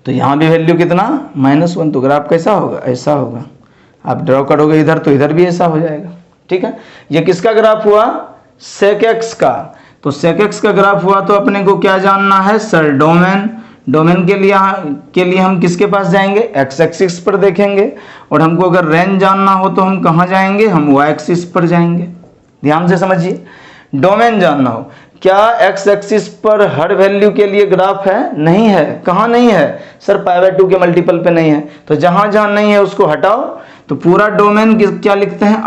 तो यहाँ भी वैल्यू कितना? -1। तो ग्राफ कैसा होगा? ऐसा होगा। आप ड्रॉ करोगे इधर तो इधर भी ऐसा हो जाएगा। ठीक है, ये किसका ग्राफ हुआ? sec x का। तो sec x का ग्राफ हुआ तो अपने को क्या जानना है सर? डोमेन। डोमेन के लिए हम किसके पास जाएंगे? x एक्सिस पर देखेंगे। और हमको अगर रेंज जानना हो तो हम कहाँ जाएंगे? हम y एक्सिस पर जाएंगे। ध्यान से समझिए, डोमेन जानना हो, क्या x एक्सिस पर हर वैल्यू के लिए ग्राफ है? नहीं है। कहाँ नहीं है सर? π/2 के मल्टीपल पे नहीं है। तो जहां जहां नहीं है उसको हटाओ। तो पूरा डोमेन क्या लिखते हैं?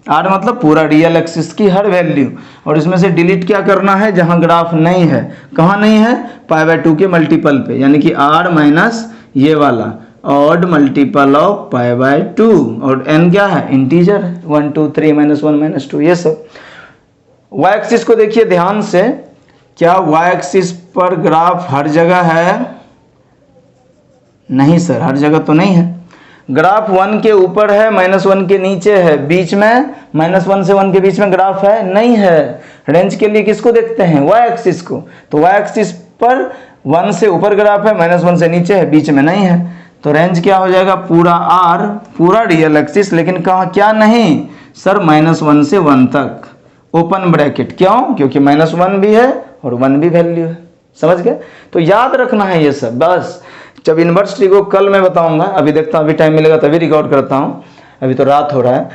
r मतलब पूरा रियल एक्सिस की हर वैल्यू। और इसमें से डिलीट क्या करना है? जहां ग्राफ नहीं है। कहाँ नहीं है? π/2 के मल्टीपल पे, यानी कि r माइनस ये वाला ऑड मल्टीपल ऑफ π/2। और n क्या है? इंटीजर है, 1 2 3 -1 -2 ये सब। y एक्सिस को देखिए ध्यान से। क्या y एक्सिस पर ग्राफ हर जगह है? नहीं सर, हर जगह तो नहीं है। ग्राफ 1 के ऊपर है, -1 के नीचे है, बीच में -1 से 1 के बीच में ग्राफ है? नहीं है। रेंज के लिए किसको देखते हैं? y एक्सिस को। तो y एक्सिस पर 1 से ऊपर ग्राफ है, -1 से नीचे है, बीच में नहीं है। तो रेंज क्या हो जाएगा? पूरा r, पूरा रियल एक्सिस। लेकिन कहाँ क्या नहीं सर? -1 से 1 तक ओपन ब्रैकेट। क्यों? क्योंकि -1 भी है और 1 भी वैल्यू है। समझ गए? तो याद रखना है ये सब बस। जब इन्वर्स ट्री को कल मैं बताऊंगा, अभी देखता हूँ, अभी टाइम मिलेगा तभी रिकॉर्ड करता हूँ, अभी तो रात हो रहा है।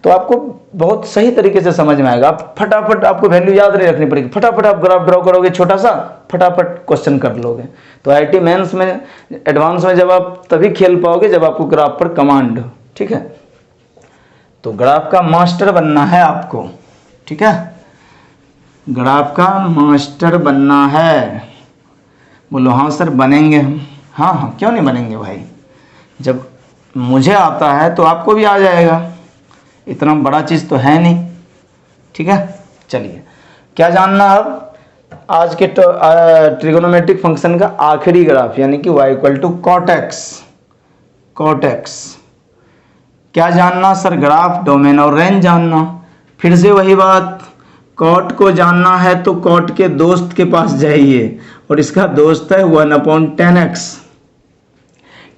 तो आपको बहुत सही तरीके से समझ में आएगा। आप फटाफट, आपको वैल्यू याद नहीं रखनी पड़ेगी, फटाफट आप ग्राफ ड्रॉ करोगे छोटा सा, फटाफट क्वेश्चन कर लोगे। तो IIT मेंस में एडवांस में जब आप तभी खेल पाओगे जब आपको ग्राफ पर कमांड हो। ठीक है, तो ग्राफ का मास्टर बनना है आपको। ठीक है, ग्राफ का मास्टर बनना है। बोलो हाँ सर बनेंगे हम। हाँ हाँ, क्यों नहीं बनेंगे भाई। जब मुझे आता है तो आपको भी आ जाएगा, इतना बड़ा चीज़ तो है नहीं। ठीक है, चलिए क्या जानना अब? आज के ट्रिगोनोमेट्रिक फंक्शन का आखिरी ग्राफ, यानी कि y = cot x। cot x क्या जानना सर? ग्राफ, डोमेन और रेंज जानना। फिर से वही बात, कॉट को जानना है तो कॉट के दोस्त के पास जाइए, और इसका दोस्त है 1/10x।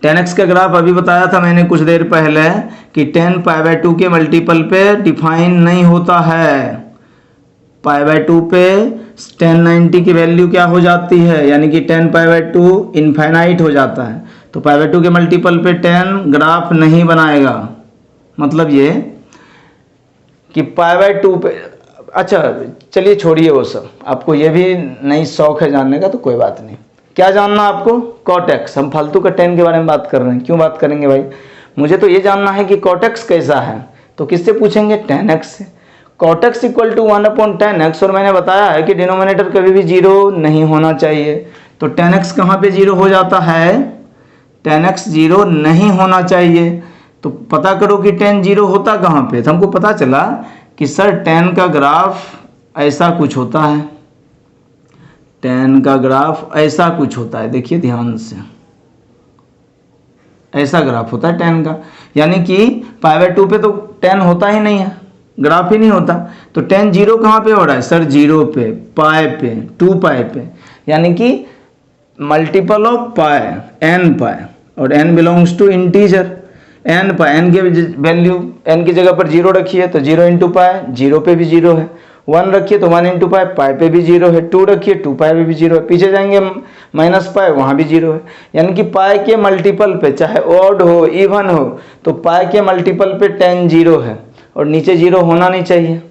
10x का ग्राफ अभी बताया था मैंने कुछ देर पहले कि 10 π/2 के मल्टीपल पे डिफाइन नहीं होता है। π/2 पे 1090 की वैल्यू क्या हो जाती है? यानी कि 10 π/2 इनफाइनाइट हो जाता है। तो π/2 के मल्टीपल पे 10 ग्राफ नहीं बनाएगा। मतलब ये कि π/2 पे, अच्छा चलिए छोड़िए वो सब, आपको ये भी नहीं शौक है जानने का तो कोई बात नहीं। क्या जानना आपको? cot x। हम फालतू का tan के बारे में बात कर रहे हैं, क्यों बात करेंगे भाई? मुझे तो ये जानना है कि cot x कैसा है, तो किससे पूछेंगे? tan x से। cot x equal to 1/tan x, और मैंने बताया है कि डिनोमिनेटर कभी भी जीरो नहीं होना चाहिए। तो tan x कहाँ पे जीरो हो जाता है? tan x जीरो नहीं होना चाहिए। तो पता करो कि tan जीरो होता कहाँ पे। तो हमको पता चला कि सर tan का ग्राफ ऐसा कुछ होता है, tan का ग्राफ ऐसा कुछ होता है। देखिए ध्यान से, ऐसा ग्राफ होता है tan का, यानी कि π/2 पे तो tan होता ही नहीं है, ग्राफ ही नहीं होता। तो tan जीरो कहाँ पे हो रहा है? सर जीरो पे, पाई पे, 2π पे, यानी कि multiple of pi, n pi, और n belongs to integer. n pi, n की वैल्यू n की जगह पर जीरो रखिए तो 0 इंटू पाई, जीरो पे भी जीरो है। 1 रखिए तो 1 इंटू पाई, पाई पे भी जीरो है। 2 रखिए 2 पाई पे भी जीरो है। पीछे जाएंगे माइनस पाई, वहाँ भी जीरो है। यानी कि पाई के मल्टीपल पे, चाहे ऑड हो इवन हो, तो पाई के मल्टीपल पे tan जीरो है, और नीचे जीरो होना नहीं चाहिए।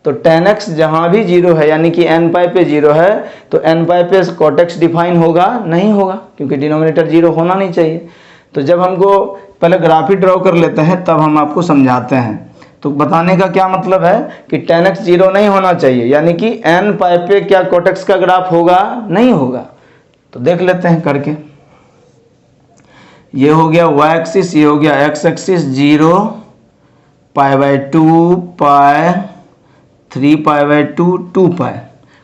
तो tan x जहाँ भी जीरो है, यानी कि n पाई पे जीरो है, तो n पाई पे cot x डिफाइन होगा? नहीं होगा, क्योंकि डिनोमिनेटर जीरो होना नहीं चाहिए। तो जब हमको पहले ग्राफ ही ड्रॉ कर लेते हैं, तब हम आपको समझाते हैं। तो बताने का क्या मतलब है कि tan x जीरो नहीं होना चाहिए, यानी कि n पाई पे क्या cot x का ग्राफ होगा? नहीं होगा। तो देख लेते हैं करके। ये हो गया y एक्सिस, ये हो गया x एक्सिस, 0, π/2, पाई, 3π/2, 2π।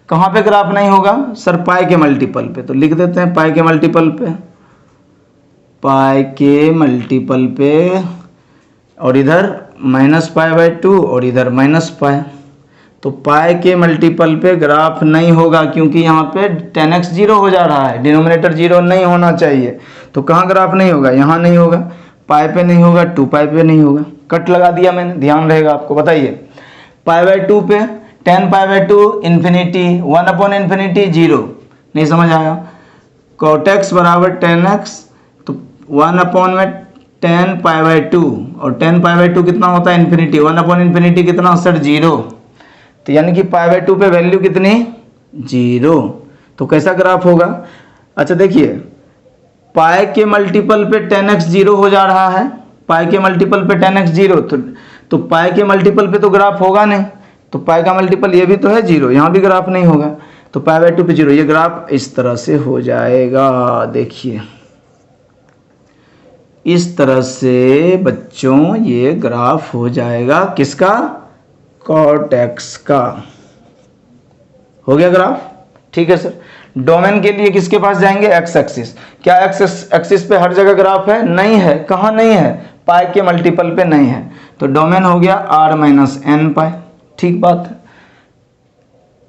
कहाँ पे ग्राफ नहीं होगा? सर पाई के मल्टीपल पे। तो लिख देते हैं पाई के मल्टीपल पे, पाई के मल्टीपल पे, और इधर -π/2 और इधर -π। तो पाई के मल्टीपल पे ग्राफ नहीं होगा, क्योंकि यहाँ पे tan x जीरो हो जा रहा है, डिनोमिनेटर जीरो नहीं होना चाहिए। तो कहाँ ग्राफ नहीं होगा? यहाँ नहीं होगा, पाई पे नहीं होगा, 2π पे नहीं होगा। कट लगा दिया मैंने, ध्यान रहेगा आपको। बताइए, π/2 पे tan π/2 इन्फिनिटी, 1/∞ जीरो, नहीं समझ आया? cot x बराबर tan x, तो 1/tan π/2, और tan π/2 कितना होता है? इन्फिनिटी। 1/∞ कितना सर? जीरो। तो यानी कि π/2 पे वैल्यू कितनी? जीरो। तो कैसा ग्राफ होगा? अच्छा देखिए, पाई के मल्टीपल पे tan x जीरो हो जा रहा है, पाई के मल्टीपल पे tan x जीरो, तो पाई के मल्टीपल पे तो ग्राफ होगा नहीं। तो पाई का मल्टीपल ये भी तो है जीरो, यहाँ भी ग्राफ नहीं होगा। तो π/2 पे जीरो, ये ग्राफ इस तरह से हो जाएगा। देखिए इस तरह से बच्चों ये ग्राफ हो जाएगा, किसका? cot x का। हो गया ग्राफ, ठीक है सर। डोमेन के लिए किसके पास जाएंगे? x axis. क्या x एक्सिस पे हर जगह ग्राफ है? नहीं है। कहाँ नहीं है? पाई के मल्टीपल पे नहीं है। तो डोमेन हो गया r-n पाई, ठीक बात है।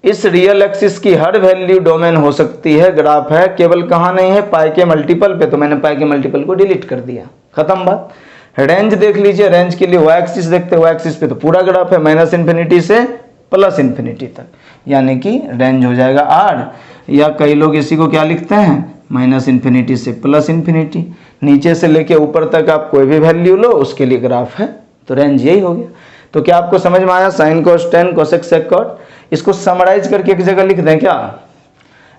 इस रियल एक्सिस की हर वैल्यू डोमेन हो सकती है, ग्राफ है, केवल कहाँ नहीं है? पाई के मल्टीपल पे। तो मैंने पाई के मल्टीपल को डिलीट कर दिया, खत्म बात। रेंज देख लीजिए, रेंज के लिए y एक्सिस देखते हैं, y एक्सिस पे तो पूरा ग्राफ है, -∞ से +∞ तक, यानी कि रेंज हो जाएगा r, या कई लोग इसी को क्या लिखते हैं? -∞ से +∞। नीचे से लेके ऊपर तक आप कोई भी वैल्यू लो, उसके लिए ग्राफ है, तो रेंज यही हो गया। तो क्या आपको समझ में आया? Sine cos tan, cosec sec cot। इसको समराइज करके एक जगह लिख दें क्या?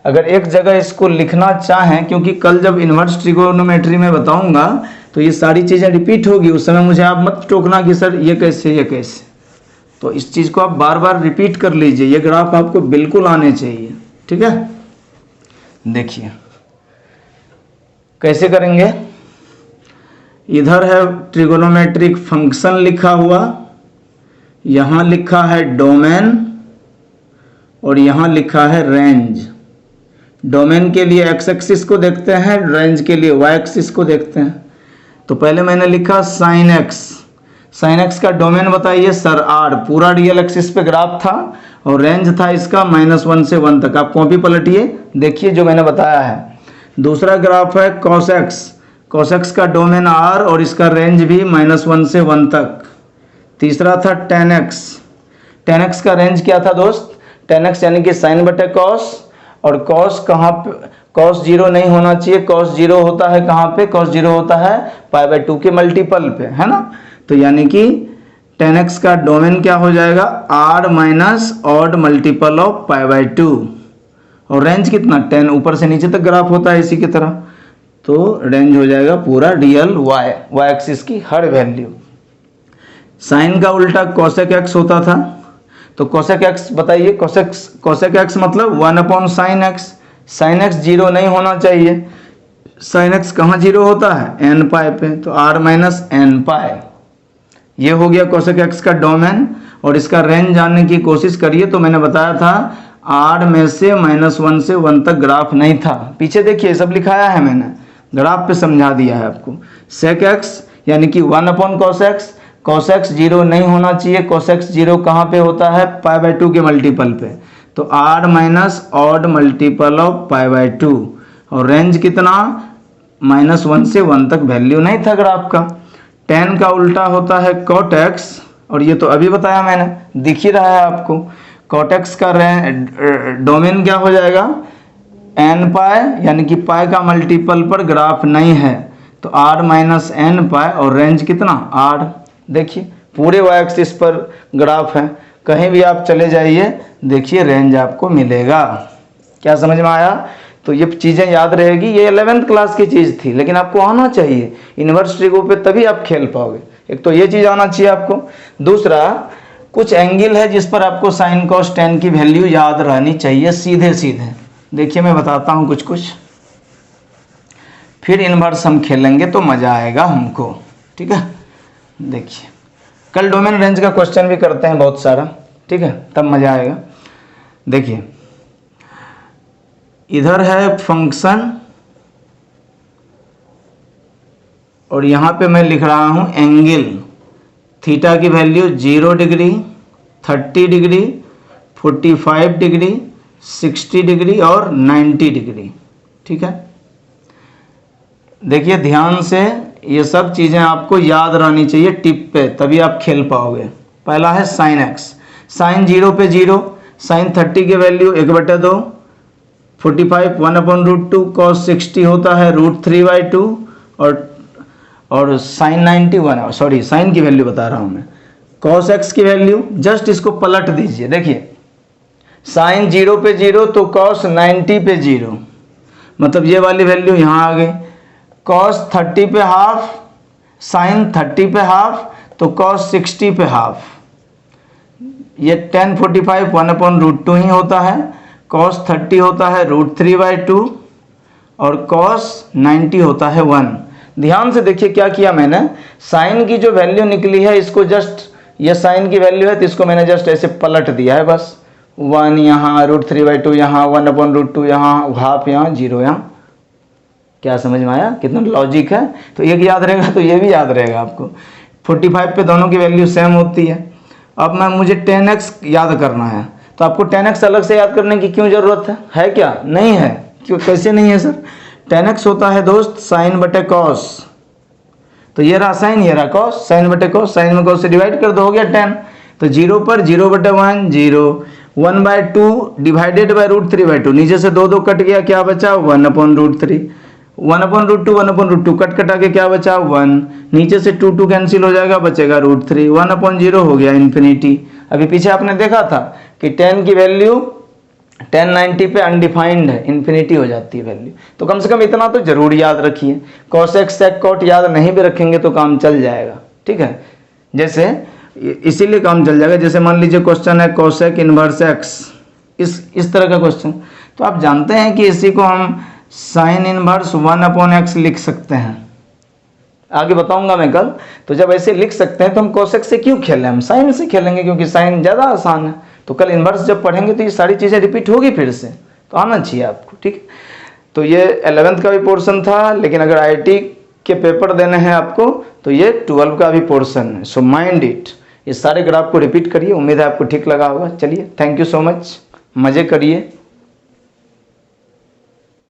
अगर एक जगह इसको लिखना चाहें, क्योंकि कल जब इन्वर्स ट्रिगोनोमेट्री में बताऊंगा तो ये सारी चीज़ें रिपीट होगी, उस समय मुझे आप मत टोकना कि सर ये कैसे, ये कैसे। तो इस चीज़ को आप बार बार रिपीट कर लीजिए, ये ग्राफ आपको बिल्कुल आने चाहिए, ठीक है। देखिए कैसे करेंगे। इधर है ट्रिगोनोमेट्रिक फंक्शन लिखा हुआ, यहाँ लिखा है डोमेन, और यहाँ लिखा है रेंज। डोमेन के लिए x एक्सिस को देखते हैं, रेंज के लिए y एक्सिस को देखते हैं। तो पहले मैंने लिखा साइन x, साइन x का डोमेन बताइए सर r, पूरा रियल एक्सिस पे ग्राफ था, और रेंज था इसका -1 से 1 तक। आप कॉपी पलटिए, देखिए जो मैंने बताया है। दूसरा ग्राफ है cos x, cos x का डोमेन r, और इसका रेंज भी -1 से 1 तक। तीसरा था tan x, tan x का रेंज क्या था दोस्त? tan x यानी कि साइन बटे कॉस, और कॉस कहाँ पे? कॉस जीरो नहीं होना चाहिए, कॉस जीरो होता है कहाँ पे? कॉस जीरो होता है π/2 के मल्टीपल पे, है ना। तो यानी कि tan x का डोमेन क्या हो जाएगा? r minus odd multiple of π/2, और रेंज कितना 10, ऊपर से नीचे तक ग्राफ होता है इसी की तरह, तो रेंज हो जाएगा पूरा रियल y एक्सिस की हर वैल्यू। साइन का उल्टा कोसेक एक्स होता था, तो कोसेक एक्स बताइए, कोसेक एक्स मतलब 1/sin x। Sine x zero नहीं होना चाहिए, साइन एक्स कहाँ जीरो होता है n पाई पे, तो r माइनस एन पाई। ये हो गया कोसेक एक्स का डोमेन। और इसका रेंज जानने की कोशिश करिए, तो मैंने बताया था r में से -1 से 1 तक ग्राफ नहीं था। पीछे देखिए सब लिखाया है मैंने, ग्राफ पे समझा दिया है आपको। सेक एक्स यानी कि 1/cos x, cos x zero नहीं होना चाहिए। cos x जीरो कहाँ पे होता है π/2 के मल्टीपल पे, तो r minus odd multiple of π/2। और रेंज कितना -1 से 1 तक वैल्यू नहीं था ग्राफ का। tan का उल्टा होता है cot x, और ये तो अभी बताया मैंने, दिख ही रहा है आपको। cot x का डोमेन क्या हो जाएगा n पाई, यानी कि पाई का मल्टीपल पर ग्राफ नहीं है, तो r माइनस एन पाई। और रेंज कितना r, देखिए पूरे y एक्सिस पर ग्राफ है, कहीं भी आप चले जाइए देखिए रेंज आपको मिलेगा। क्या समझ में आया? तो ये चीज़ें याद रहेगी, ये 11th क्लास की चीज़ थी, लेकिन आपको आना चाहिए इन्वर्स ट्रिगो पे, तभी आप खेल पाओगे। एक तो ये चीज़ आना चाहिए आपको, दूसरा कुछ एंगल है जिस पर आपको साइन कॉस टेन की वैल्यू याद रहनी चाहिए सीधे सीधे। देखिए मैं बताता हूँ कुछ कुछ, फिर इन्वर्स हम खेलेंगे तो मज़ा आएगा हमको, ठीक है। देखिए कल डोमेन रेंज का क्वेश्चन भी करते हैं बहुत सारा, ठीक है, तब मज़ा आएगा। देखिए इधर है फंक्शन और यहाँ पे मैं लिख रहा हूँ एंगल। थीटा की value 0 degree, 30 degree, 45 degree, 60 degree और 90 डिग्री, ठीक है। देखिए ध्यान से, ये सब चीज़ें आपको याद रहनी चाहिए टिप पे, तभी आप खेल पाओगे। पहला है साइन एक्स, साइन 0 पे 0, साइन 30 की वैल्यू 1/2, 45 1/√2, cos 60 होता है √3/2, और साइन 91, सॉरी साइन की वैल्यू बता रहा हूँ मैं, cos x की वैल्यू, जस्ट इसको पलट दीजिए। देखिए साइन 0 पे 0 तो cos 90 पे 0, मतलब ये वाली वैल्यू यहाँ आ गई। cos 30 पे हाफ, साइन 30 पे हाफ, तो cos 60 पे हाफ। ये tan 45 1/√2 ही होता है, cos 30 होता है √3/2 और cos 90 होता है 1। ध्यान से देखिए क्या किया मैंने, साइन की जो वैल्यू निकली है इसको जस्ट, ये साइन की वैल्यू है तो इसको मैंने जस्ट ऐसे पलट दिया है बस। 1 यहाँ, √3/2 यहाँ, 1/√2 यहाँ, हाफ यहाँ, 0 यहाँ। क्या समझ में आया? कितना लॉजिक है। तो एक याद रहेगा तो ये भी याद रहेगा आपको। 45 पे दोनों की वैल्यू सेम होती है। अब मुझे 10x याद करना है, तो आपको 10x अलग से याद करने की क्यों ज़रूरत है क्या? नहीं है। क्यों, कैसे नहीं है सर? 10x होता है दोस्त साइन बटे कॉस, तो ये रहा साइन, ये रहा कॉस, साइन बटे कॉस, साइन में कॉस से डिवाइड कर दो, हो गया 10। तो 0 पर 0/1 0, 1/2 डिवाइडेड बाय √3/2, नीचे से 2 कट गया, क्या बचा 1/√3, 1/√2 1/√2 कट कटा के क्या बचा 1, नीचे से 2 कैंसिल हो जाएगा, बचेगा √3, 1/0 हो गया इन्फिनिटी। अभी पीछे आपने देखा था कि 10 की वैल्यू 1090 पे अनडिफाइंड है, इन्फिनिटी हो जाती है वैल्यू। तो कम से कम इतना तो जरूर याद रखिए। cos x sec cot याद नहीं भी रखेंगे तो काम चल जाएगा, ठीक है। जैसे इसीलिए काम चल जाएगा, जैसे मान लीजिए क्वेश्चन है cosec इनवर्स x, इस तरह का क्वेश्चन, तो आप जानते हैं कि इसी को हम साइन इनवर्स 1/x लिख सकते हैं। आगे बताऊंगा मैं कल। तो जब ऐसे लिख सकते हैं तो हम cos x से क्यों खेलें, हम साइन से खेलेंगे, क्योंकि साइन ज़्यादा आसान है। तो कल इन्वर्स जब पढ़ेंगे तो ये सारी चीज़ें रिपीट होगी फिर से, तो आना चाहिए आपको, ठीक। तो ये 11th का भी पोर्शन था, लेकिन अगर IIT के पेपर देने हैं आपको तो ये 12 का भी पोर्शन है। सो माइंड इट, ये सारे ग्राफ को रिपीट करिए। उम्मीद है आपको ठीक लगा होगा। चलिए, थैंक यू सो मच, मज़े करिए।